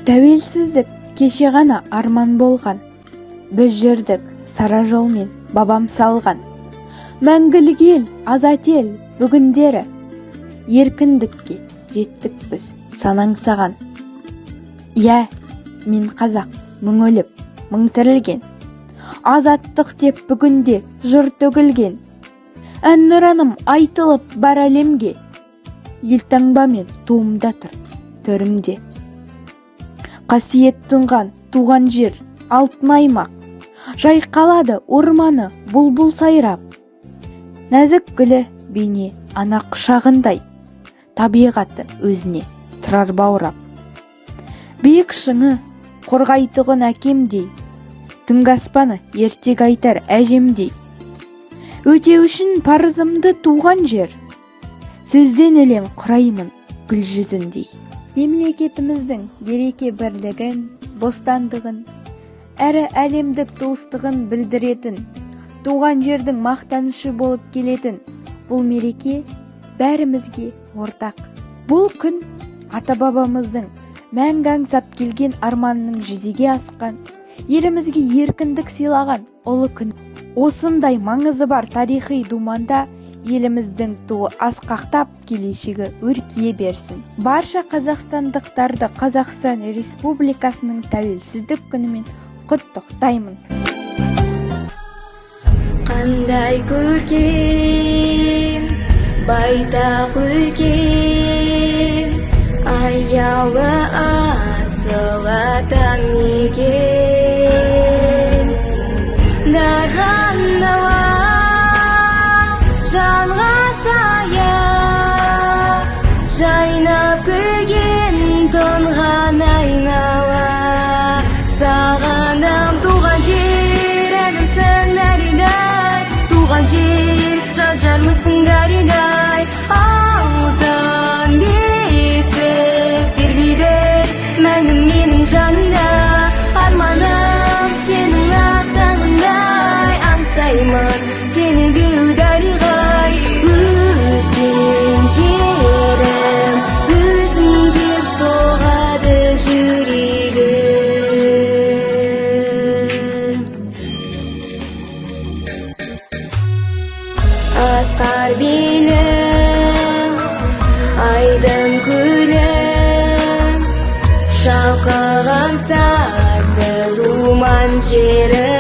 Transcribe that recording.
Тәуелсіздік кеше ғана арман болған, біз жүрдік сара жолмен бабам салған. Мәңгілік ел, азат ел бүгіндері, еркіндікке жеттік біз санаң саған. Иә, мен қазақ, мың өліп, мың тірілген, азаттық деп бүгінде жыр төгілген. Әнұраным айтылып бар әлемге, елтаңбамен туымда тұр төрімде. Қасиет тұнған туған жер, алтын аймақ, жайқалады орманы бұлбұл сайрап. Нәзік гүлі бейне ана құшағындай, табиғаты өзіне тұрар баурап. Биік шыңы қорғайтұғын әкемдей, түнгі аспаны ертек айтар әжемдей. Өтеу үшін парызымды туған жер, сөзден өлең құраймын гүл жүзіндей. Мемлекетіміздің береке бірлігін, бостандығын, әрі әлемдік туыстығын білдіретін, туған жердің мақтанышы болып келетін бұл мереке бәрімізге ортақ. Бұл күн ата-бабамыздың мәңгі аңсап келген арманының жүзеге асқан, елімізге еркіндік сыйлаған ұлы күн. Осындай маңызы бар тарихи думанда еліміздің туы асқақтап, келешегі өркие берсін. Барша қазақстандықтарды Қазақстан Республикасының тәуелсіздік күнімен құттықтаймын. Қандай көркем, байтақ өлкем, аялы асыл атам мекен. Дархан дала жанға сая, жайнап күлген тұнған айнала. Сағынам туған жер, әлімсің әридай, туған жер, жанжармысың даридай. Алтын бесік тербейді мәңгі менің жанымда, арманым сенің ақтаңындай. Аңсаймын сені беу дариғай, өзген жерім өзің деп соғады жүрегім. Асқар белім, айдын көлім, шалқыған сазды думан жерім.